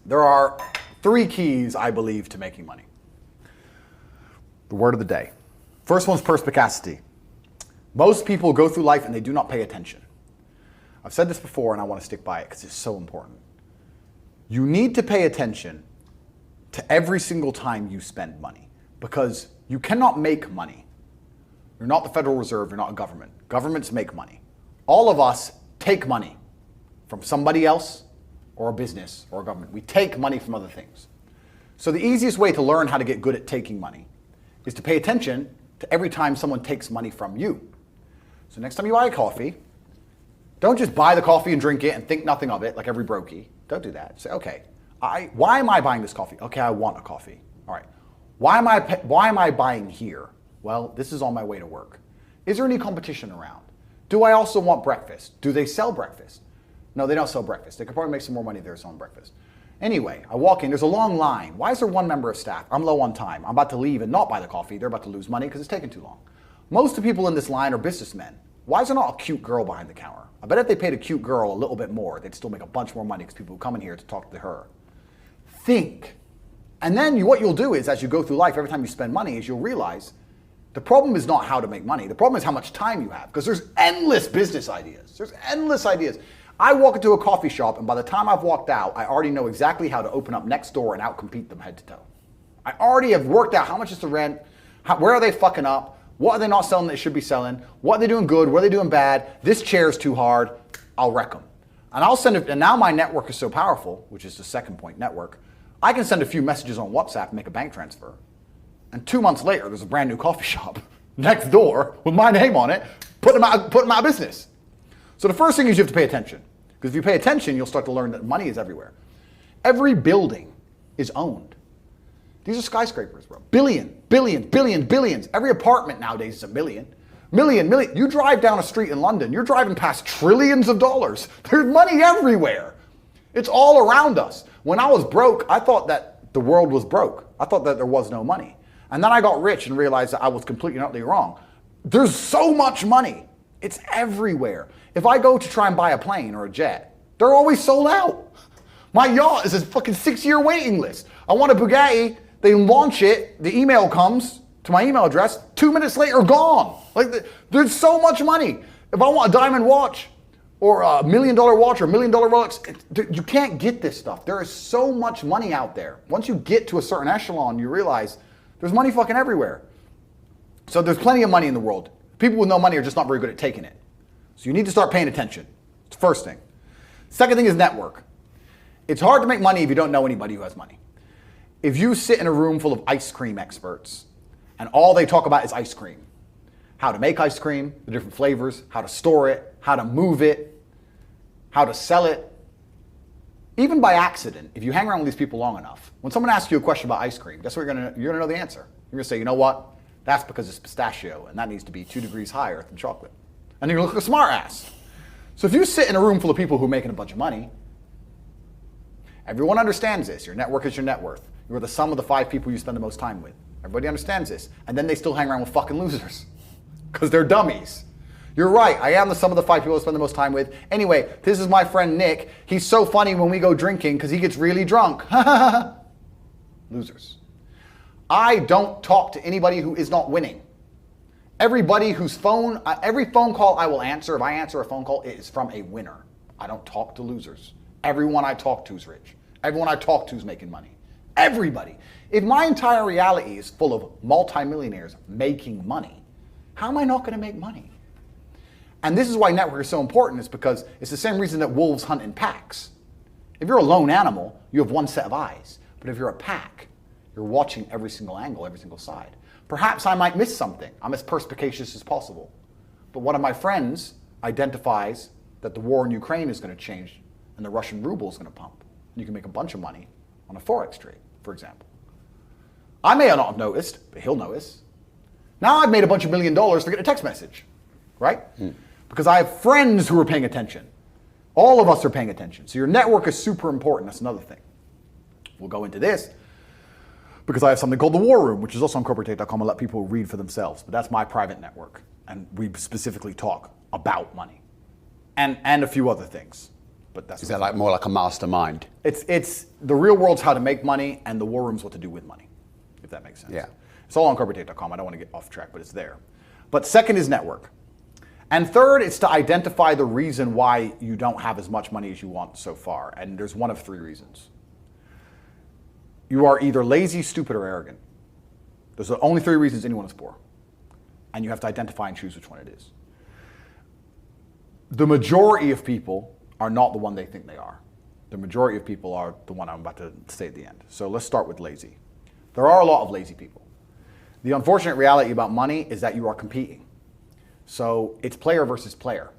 There are 3 keys, I believe, to making money. The word of the day. First one's perspicacity. Most people go through life and they do not pay attention. I've said this before and I want to stick by it because it's so important. You need to pay attention to every single time you spend money because you cannot make money. You're not the Federal Reserve, you're not a government. Governments make money. All of us take money from somebody else or a business or a government. We take money from other things. So the easiest way to learn how to get good at taking money is to pay attention to every time someone takes money from you. So next time you buy a coffee, don't just buy the coffee and drink it and think nothing of it like every brokey. Don't do that. Say, okay, why am I buying this coffee? Okay, I want a coffee. All right. Why am I buying here? Well, this is on my way to work. Is there any competition around? Do I also want breakfast? Do they sell breakfast? No, they don't sell breakfast. They could probably make some more money if they're selling breakfast. Anyway, I walk in, there's a long line. Why is there 1 member of staff? I'm low on time. I'm about to leave and not buy the coffee. They're about to lose money because it's taking too long. Most of the people in this line are businessmen. Why is there not a cute girl behind the counter? I bet if they paid a cute girl a little bit more, they'd still make a bunch more money because people who come in here to talk to her. Think. And then what you'll do is, as you go through life, every time you spend money, is you'll realize the problem is not how to make money. The problem is how much time you have because there's endless business ideas. There's endless ideas. I walk into a coffee shop and by the time I've walked out, I already know exactly how to open up next door and outcompete them head to toe. I already have worked out how much is the rent, where are they fucking up, what are they not selling that they should be selling, what are they doing good, what are they doing bad, this chair's too hard, I'll wreck them. And I'll send it, and now my network is so powerful, which is the second point, network, I can send a few messages on WhatsApp and make a bank transfer. And 2 months later, there's a brand new coffee shop next door with my name on it, putting them out of business. So the first thing is you have to pay attention. Because if you pay attention, you'll start to learn that money is everywhere. Every building is owned. These are skyscrapers, bro. Billions. Every apartment nowadays is a million. Million. You drive down a street in London, you're driving past trillions of dollars. There's money everywhere. It's all around us. When I was broke, I thought that the world was broke. I thought that there was no money. And then I got rich and realized that I was completely and utterly wrong. There's so much money. It's everywhere. If I go to try and buy a plane or a jet, they're always sold out. My yacht is a fucking 6-year waiting list. I want a Bugatti, they launch it, the email comes to my email address, 2 minutes later, gone. Like, there's so much money. If I want a diamond watch or a $1 million watch or $1 million Rolex, you can't get this stuff. There is so much money out there. Once you get to a certain echelon, you realize there's money fucking everywhere. So there's plenty of money in the world. People with no money are just not very good at taking it. So you need to start paying attention. It's the first thing. Second thing is network. It's hard to make money if you don't know anybody who has money. If you sit in a room full of ice cream experts and all they talk about is ice cream, how to make ice cream, the different flavors, how to store it, how to move it, how to sell it, even by accident, if you hang around with these people long enough, when someone asks you a question about ice cream, guess what you're gonna know the answer. You're gonna say, you know what? That's because it's pistachio and that needs to be 2 degrees higher than chocolate. And you're gonna look like a smart ass. So if you sit in a room full of people who are making a bunch of money, everyone understands this. Your network is your net worth. You're the sum of the 5 people you spend the most time with. Everybody understands this. And then they still hang around with fucking losers because they're dummies. You're right, I am the sum of the 5 people I spend the most time with. Anyway, this is my friend Nick. He's so funny when we go drinking because he gets really drunk. Losers. I don't talk to anybody who is not winning. Everybody whose phone, every phone call I will answer, if I answer a phone call, it is from a winner. I don't talk to losers. Everyone I talk to is rich. Everyone I talk to is making money. Everybody. If my entire reality is full of multimillionaires making money, how am I not going to make money? And this is why network is so important, is because it's the same reason that wolves hunt in packs. If you're a lone animal, you have one set of eyes. But if you're a pack, you're watching every single angle, every single side. Perhaps I might miss something. I'm as perspicacious as possible. But one of my friends identifies that the war in Ukraine is going to change and the Russian ruble is going to pump. You can make a bunch of money on a Forex trade, for example. I may not have noticed, but he'll notice. Now I've made a bunch of $1 million to get a text message, right? Because I have friends who are paying attention. All of us are paying attention. So your network is super important. That's another thing. We'll go into this because I have something called the War Room, which is also on corporatate.com. I'll let people read for themselves. But that's my private network. And we specifically talk about money and a few other things. but that's Is that like more like a mastermind? it's the real world's how to make money, and the war room's what to do with money, if that makes sense. Yeah. It's all on corporatate.com. I don't want to get off track, but it's there. But second is network. And third, it's to identify the reason why you don't have as much money as you want so far. And there's one of three reasons. You are either lazy, stupid, or arrogant. Those are the only three reasons anyone is poor. And you have to identify and choose which one it is. The majority of people are not the one they think they are. The majority of people are the one I'm about to say at the end. So let's start with lazy. There are a lot of lazy people. The unfortunate reality about money is that you are competing. So it's player versus player.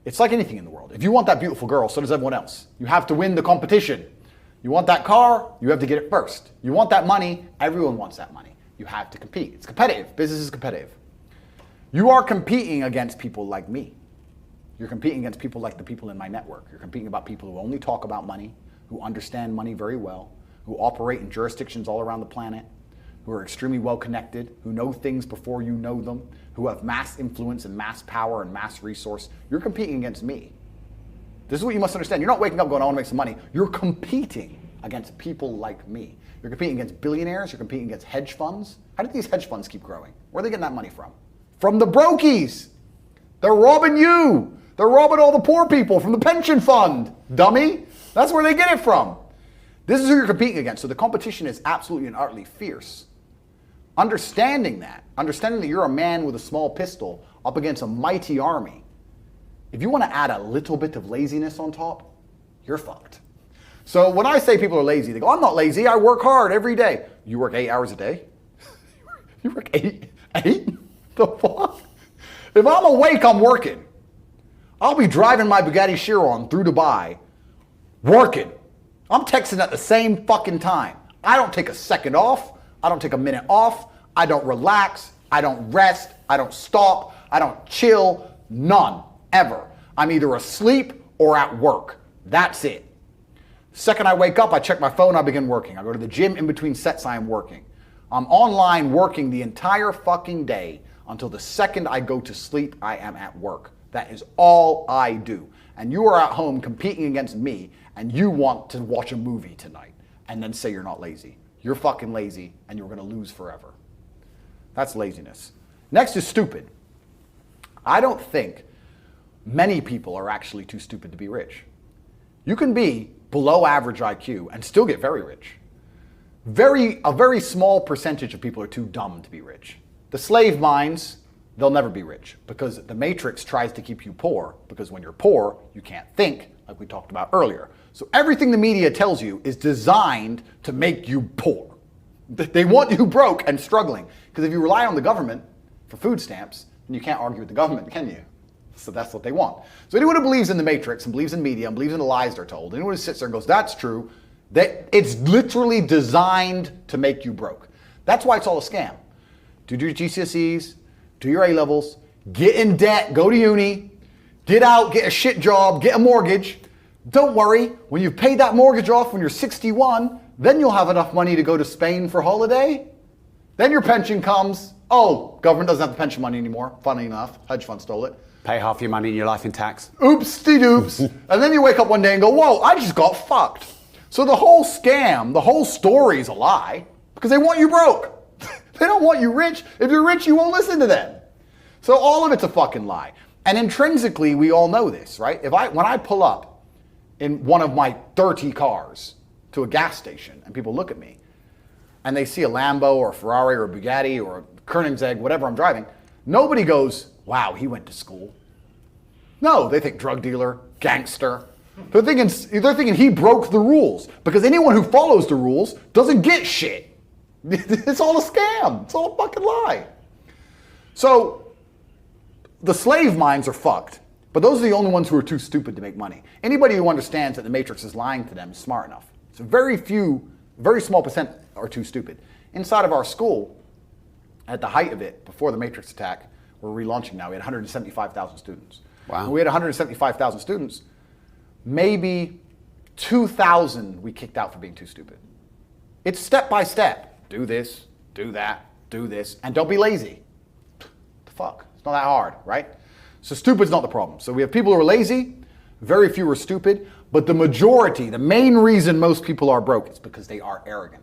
It's like anything in the world. If you want that beautiful girl, so does everyone else. You have to win the competition. You want that car, you have to get it first. You want that money, everyone wants that money. You have to compete. It's competitive. Business is competitive. You are competing against people like me. You're competing against people like the people in my network. You're competing about people who only talk about money, who understand money very well, who operate in jurisdictions all around the planet, who are extremely well connected, who know things before you know them, who have mass influence and mass power and mass resource. You're competing against me. This is what you must understand. You're not waking up going, I want to make some money. You're competing against people like me. You're competing against billionaires. You're competing against hedge funds. How did these hedge funds keep growing? Where are they getting that money from? From the brokies. They're robbing you. They're robbing all the poor people from the pension fund, dummy. That's where they get it from. This is who you're competing against. So the competition is absolutely and utterly fierce. Understanding that you're a man with a small pistol up against a mighty army, if you want to add a little bit of laziness on top, you're fucked. So when I say people are lazy, they go, I'm not lazy, I work hard every day. You work 8 hours a day? You work eight? The fuck? If I'm awake, I'm working. I'll be driving my Bugatti Chiron through Dubai, working. I'm texting at the same fucking time. I don't take a second off. I don't take a minute off. I don't relax. I don't rest. I don't stop. I don't chill. None. Ever. I'm either asleep or at work. That's it. Second I wake up, I check my phone, I begin working. I go to the gym in between sets, I am working. I'm online working the entire fucking day until the second I go to sleep, I am at work. That is all I do. And you are at home competing against me, and you want to watch a movie tonight and then say you're not lazy. You're fucking lazy, and you're gonna lose forever. That's laziness. Next is stupid. I don't think many people are actually too stupid to be rich. You can be below average IQ and still get very rich. A very small percentage of people are too dumb to be rich. The slave minds, they'll never be rich because the matrix tries to keep you poor, because when you're poor, you can't think, like we talked about earlier. So everything the media tells you is designed to make you poor. They want you broke and struggling, because if you rely on the government for food stamps, then you can't argue with the government, can you? So that's what they want. So anyone who believes in the matrix and believes in media and believes in the lies they're told, anyone who sits there and goes, that's true, that it's literally designed to make you broke. That's why it's all a scam. Do your GCSEs, do your A-levels, get in debt, go to uni, get out, get a shit job, get a mortgage. Don't worry, when you've paid that mortgage off when you're 61, then you'll have enough money to go to Spain for holiday. Then your pension comes. Oh, government doesn't have the pension money anymore. Funny enough, hedge fund stole it. Pay half your money in your life in tax. Oops-de-doops. And then you wake up one day and go, whoa, I just got fucked. So the whole scam, the whole story is a lie because they want you broke. They don't want you rich. If you're rich, you won't listen to them. So all of it's a fucking lie. And intrinsically, we all know this, right? When I pull up in one of my 30 cars to a gas station and people look at me and they see a Lambo or a Ferrari or a Bugatti or a Koenigsegg, whatever I'm driving, nobody goes, wow, he went to school. No, they think drug dealer, gangster. They're thinking he broke the rules, because anyone who follows the rules doesn't get shit. It's all a scam. It's all a fucking lie. So the slave minds are fucked, but those are the only ones who are too stupid to make money. Anybody who understands that the matrix is lying to them is smart enough. So very small percent are too stupid. Inside of our school, at the height of it, before the matrix attack, we're relaunching now, we had 175,000 students. Wow. When we had 175,000 students, maybe 2,000 we kicked out for being too stupid. It's step by step. Do this, do that, do this, and don't be lazy. The fuck? It's not that hard, right? So stupid's not the problem. So we have people who are lazy, very few are stupid, But the majority, the main reason most people are broke is because they are arrogant.